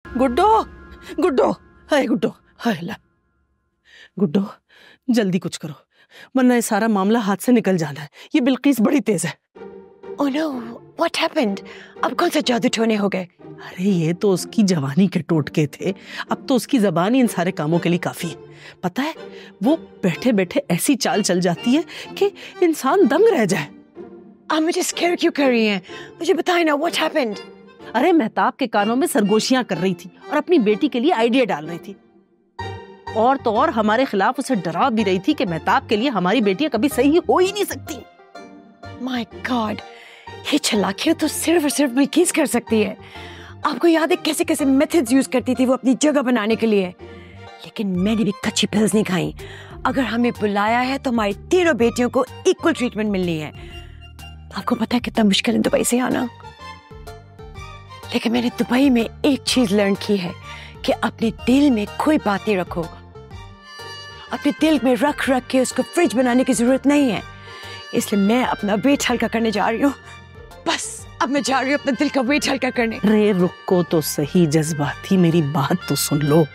गुड्डो, गुड्डो, हाय गुड्डो, हाय ला। गुड्डो जल्दी कुछ करो वरना ये सारा मामला हाथ से निकल जाना है। ये बिल्किस बड़ी तेज है। Oh no, what happened? अब कौन सा जादू टोने हो गए? अरे ये तो उसकी जवानी के टोटके थे, अब तो उसकी जबान ही इन सारे कामों के लिए काफी है। पता है वो बैठे बैठे ऐसी चाल चल जाती है कि इंसान दंग रह जाए। आप मुझे स्केयर क्यों कर रही हैं? मुझे बताएं ना, what happened? अरे मेहताब के कानों में सरगोशियां कर रही थी और अपनी बेटी के लिए आइडिया डाल रही थी। और तो और हमारे खिलाफ उसे डरा भी रही थी कि मेहताब के लिए हमारी बेटियां कभी सही हो ही नहीं सकती। My God, ये चालाकियां तो सिर्फ और सिर्फ बिल्किस कर सकती है। आपको याद है कैसे कैसे मेथड्स यूज करती थी वो अपनी जगह बनाने के लिए। लेकिन मैंने भी कच्ची पिल्स नहीं खाई। अगर हमें बुलाया है तो हमारी तीनों बेटियों को इक्वल ट्रीटमेंट मिलनी है। आपको पता है कितना मुश्किल है दुबई से आना, लेकिन मैंने दुबई में एक चीज लर्न की है कि अपने दिल में कोई बात नहीं रखो। अपने दिल में रख रख के उसको फ्रिज बनाने की जरूरत नहीं है। इसलिए मैं अपना वेट हल्का करने जा रही हूँ। बस अब मैं जा रही हूँ अपने दिल का वेट हल्का करने। रे रुको तो सही जज्बाती, मेरी बात तो सुन लो।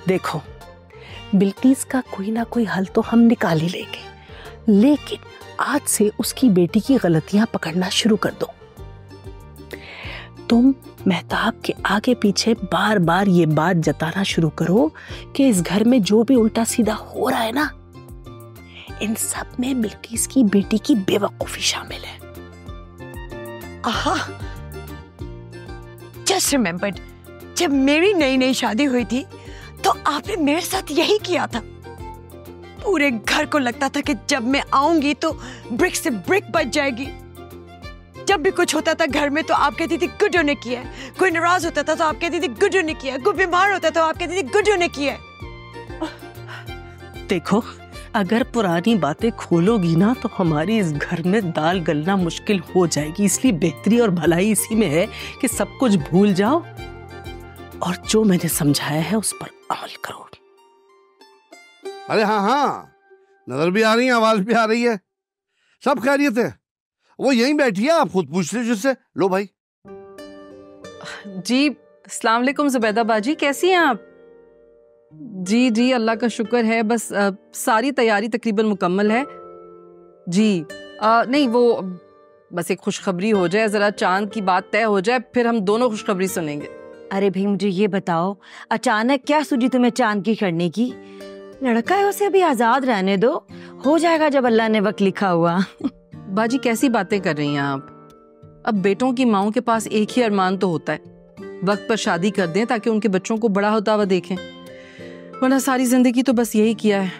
देखो बिल्किस का कोई ना कोई हल तो हम निकाल ही लेंगे, लेकिन आज से उसकी बेटी की गलतियां पकड़ना शुरू कर दो। तुम मेहताब के आगे पीछे बार बार ये बात जताना शुरू करो कि इस घर में जो भी उल्टा सीधा हो रहा है ना, इन सब में बिल्किस की बेटी की बेवकूफी शामिल है। आहा, जस्ट रिमेम्बर्ड, जब मेरी नई नई शादी हुई थी तो आपने मेरे साथ यही किया था। पूरे घर को लगता था कि जब मैं आऊंगी तो ब्रिक से ब्रिक बच जाएगी। जब भी कुछ होता था घर में तो आप कहती थी गुड्डो ने किया है। कोई नाराज होता था तो आप कहती थी गुड्डो ने किया है। कोई बीमार होता था तो आप कहती थी गुड्डो ने किया है। देखो अगर पुरानी बातें खोलोगी ना तो हमारी इस घर में दाल गलना मुश्किल हो जाएगी। इसलिए बेहतरी और भलाई इसी में है कि सब कुछ भूल जाओ और जो मैंने समझाया है उस पर अमल करो। अरे हाँ हाँ, नजर भी आ रही है, आवाज भी आ रही है, सब खैरियत है। वो यहीं बैठी है, आप खुद पूछ लीजिए उससे। लो भाई। जी अस्सलाम वालेकुम जुबैदा बाजी, कैसी हैं आप? जी जी अल्लाह का शुक्र है, बस सारी तैयारी तकरीबन मुकम्मल है जी। नहीं वो बस एक खुशखबरी हो जाए, ज़रा चांद की बात तय हो जाए, फिर हम दोनों खुशखबरी सुनेंगे। अरे भाई मुझे ये बताओ, अचानक क्या सूझी तुम्हें चांद की करने की? लड़का है उसे अभी आज़ाद रहने दो, हो जाएगा जब अल्लाह ने वक्त लिखा हुआ। बाजी कैसी बातें कर रही हैं आप? अब बेटों की माओं के पास एक ही अरमान तो होता है, वक्त पर शादी कर दें ताकि उनके बच्चों को बड़ा होता हुआ देखें। वरना सारी जिंदगी तो बस यही किया है,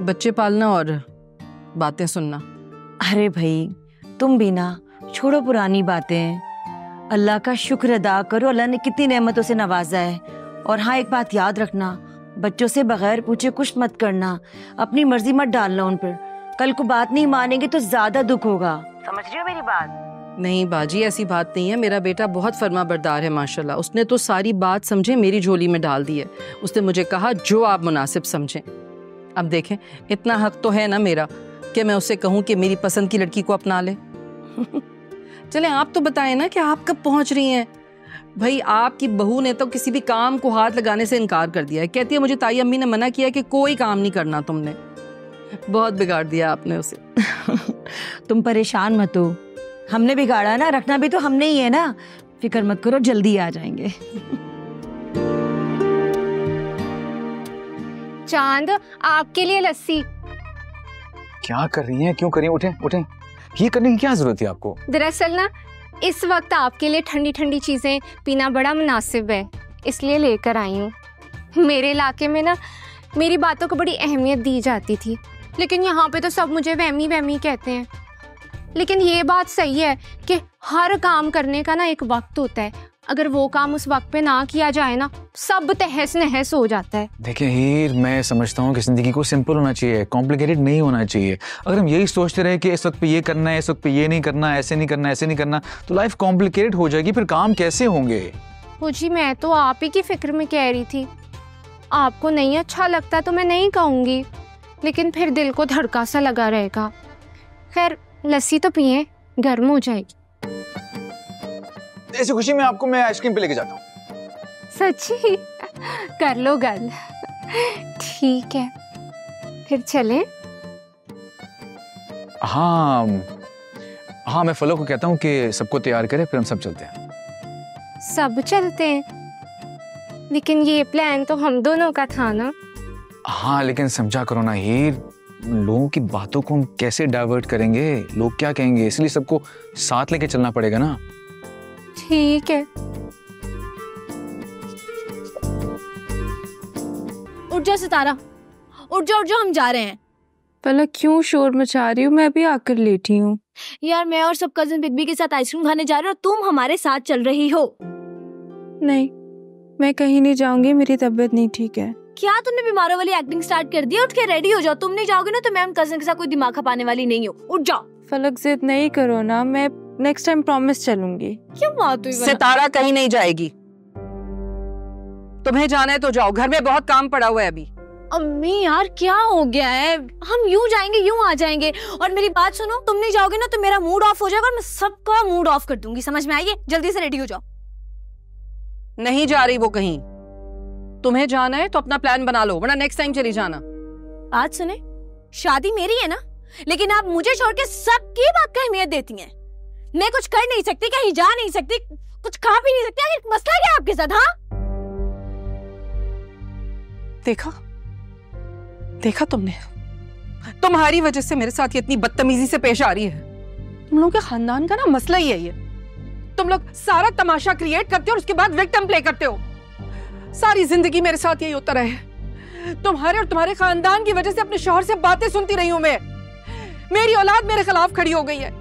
बच्चे पालना और बातें सुनना। अरे भाई तुम भी ना छोड़ो पुरानी बातें, अल्लाह का शुक्र अदा करो, अल्लाह ने कितनी नेमतों से नवाजा है। और हाँ एक बात याद रखना, बच्चों से बगैर पूछे कुछ मत करना, अपनी मर्जी मत डालना उन पर। कल को बात नहीं मानेंगे तो ज्यादा दुख होगा, समझ रही हो मेरी बात? नहीं बाजी ऐसी बात नहीं है, मेरा बेटा बहुत फर्मा बरदार है माशाल्लाह। उसने तो सारी बात समझे मेरी झोली में डाल दी है। उसने मुझे कहा जो आप मुनासिब समझें। अब देखें इतना हक तो है ना मेरा कि मैं उससे कहूँ कि मेरी पसंद की लड़की को अपना ले। चले आप तो बताएं ना कि आप कब पहुंच रही हैं? भाई आपकी बहू ने तो किसी भी काम को हाथ लगाने से इनकार कर दिया है, कहती है मुझे ताई अम्मी ने मना किया कि कोई काम नहीं करना तुमने। बहुत बिगाड़ दिया आपने उसे। तुम परेशान मत हो, हमने बिगाड़ा ना, रखना भी तो हमने ही है ना, फिक्र मत करो जल्दी आ जाएंगे। चांद आपके लिए लस्सी। क्या कर रही हैं, क्यों कर रही हैं? उठें उठें, ये करने की क्या जरूरत है आपको? दरअसल ना इस वक्त आपके लिए ठंडी ठंडी चीजें पीना बड़ा मुनासिब है, इसलिए लेकर आई हूँ। मेरे इलाके में ना मेरी बातों को बड़ी अहमियत दी जाती थी, लेकिन यहाँ पे तो सब मुझे वहमी वहमी कहते हैं। लेकिन ये बात सही है कि हर काम करने का ना एक वक्त होता है, अगर वो काम उस वक्त पे ना किया जाए ना सब तहस नहस हो जाता है। देखिए हीर, मैं समझता हूँ कि जिंदगी को सिंपल होना चाहिए, कॉम्प्लिकेटेड नहीं होना चाहिए। अगर हम यही सोचते रहे कि इस वक्त पे ये करना है, इस वक्त पे ये नहीं करना, ऐसे नहीं करना, ऐसे नहीं करना, तो लाइफ कॉम्प्लिकेटेड हो जाएगी, फिर काम कैसे होंगे? जी मैं तो आप ही की फिक्र में कह रही थी, आपको नहीं अच्छा लगता तो मैं नहीं कहूँगी, लेकिन फिर दिल को धड़का सा लगा रहेगा। खैर लस्सी तो पिए, गर्म हो जाएगी। ऐसी खुशी में आपको मैं आइसक्रीम पे लेके जाता हूँ। सच्ची? कर लो गल। ठीक है, फिर चलें? हाँ हाँ, मैं फलो को कहता हूँ कि सबको तैयार करे, फिर हम सब चलते हैं। सब चलते हैं? लेकिन ये प्लान तो हम दोनों का था ना। हाँ, लेकिन समझा करो ना हीर, लोगों की बातों को हम कैसे डाइवर्ट करेंगे, लोग क्या कहेंगे, इसलिए सबको साथ लेके चलना पड़ेगा ना। ठीक है। उठ जा सितारा, उठ जा, हम जा रहे हैं। पलक क्यों शोर मचा रही हूँ? मैं अभी आकर लेटी हूँ। यार मैं और सब कजिन बिग बी के साथ आइसक्रीम खाने जा रहे हो और तुम हमारे साथ चल रही हो। नहीं, मैं कहीं नहीं जाऊंगी, मेरी तबीयत नहीं ठीक है। क्या तुमने बीमारों वाली एक्टिंग स्टार्ट कर दी? उठ के रेडी हो जाओ, तुम नहीं जाओगे ना तो मैं उन कजिन के साथ कोई दिमाग खपाने वाली नहीं हूँ। उठ जाओ। फलक जिद नहीं करो ना, मैं नेक्स्ट टाइम प्रॉमिस चलूंगी। क्यों बात हुई? सितारा कहीं नहीं जाएगी। तुम्हें जाना है तो जाओ, घर में बहुत काम पड़ा हुआ है अभी। अम्मी यार क्या हो गया है? हम यूं जाएंगे यूं आ जाएंगे। और मेरी बात सुनो, तुम नहीं जाओगे ना तो मेरा मूड ऑफ हो जाएगा और मैं सबका मूड ऑफ कर दूंगी। समझ में आई है? जल्दी से रेडी हो जाओ। नहीं जा रही वो कहीं। तुम्हें जाना है तो अपना प्लान बना लो, वरना नेक्स्ट टाइम चली जाना। बात सुने, शादी मेरी है ना, लेकिन आप मुझे छोड़ के सबकी बात का अहमियत देती हैं। मैं कुछ कर नहीं सकती, कहीं जा नहीं सकती, कुछ खा भी नहीं सकती। आखिर मसला क्या है आपके साथ? हाँ देखा तुमने, तुम्हारी वजह से मेरे साथ ये इतनी बदतमीजी से पेश आ रही है। तुम लोगों के खानदान का ना मसला ही है ये। तुम लोग सारा तमाशा क्रिएट करते हो और उसके बाद विक्टिम प्ले करते हो। सारी जिंदगी मेरे साथ यही होता रहा है। तुम्हारे और तुम्हारे खानदान की वजह से अपने शौहर से बातें सुनती रही हूं मैं। मेरी औलाद मेरे खिलाफ खड़ी हो गई है।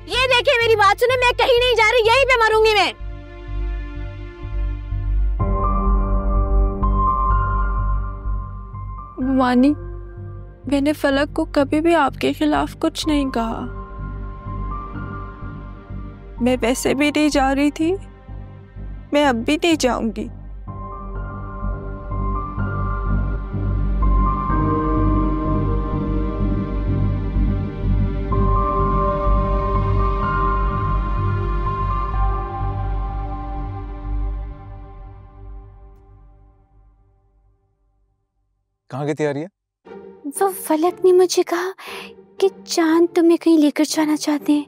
ये देखिए मेरी बात सुने, मैं कहीं नहीं जा रही, यहीं पे मरूंगी मैं। वानी, मैंने फलक को कभी भी आपके खिलाफ कुछ नहीं कहा। मैं वैसे भी नहीं जा रही थी, मैं अब भी नहीं जाऊंगी। कहाँ की तैयारी है? वो फलक ने मुझे कहा कि चांद तुम्हें कहीं लेकर जाना चाहते हैं,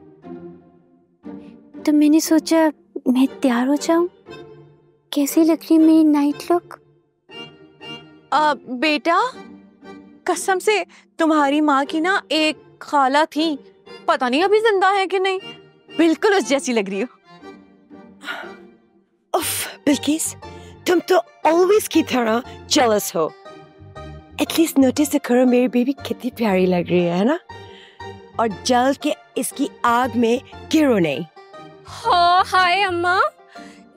तो मैंने सोचा मैं तैयार हो जाऊं। कैसी लग रही है मेरी नाइट लुक? बेटा, कसम से तुम्हारी माँ की ना एक खाला थी, पता नहीं अभी जिंदा है कि नहीं, बिल्कुल उस जैसी लग रही हो। उफ बिल्किस, तुम तो ऑलवेज की तरह जेलस हो। एटलीस्ट नोटिस करो मेरी बेबी कितनी प्यारी लग रही है ना? और जल के इसकी आग में गिरो नहीं। हाँ हाय अम्मा,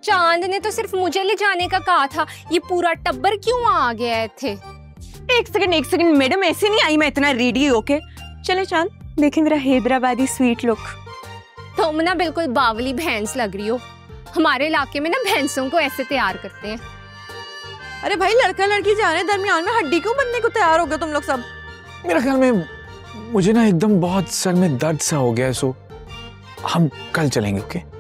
चांद ने तो सिर्फ मुझे ले जाने का कहा था, ये पूरा टब्बर क्यों आ गया थे? एक सेकंड मैडम, ऐसे नहीं आई मैं इतना रेडी होके। चले चांद, देखें मेरा हैदराबादी स्वीट लुक। तुम ना बिल्कुल बावली भैंस लग रही हो। हमारे इलाके में ना भैंसों को ऐसे तैयार करते हैं। अरे भाई, लड़का लड़की जा रहे हैं, दरमियान में हड्डी क्यों बनने को तैयार हो गए तुम लोग सब? मेरा ख्याल में मुझे ना एकदम बहुत सर में दर्द सा हो गया है, सो हम कल चलेंगे। ओके?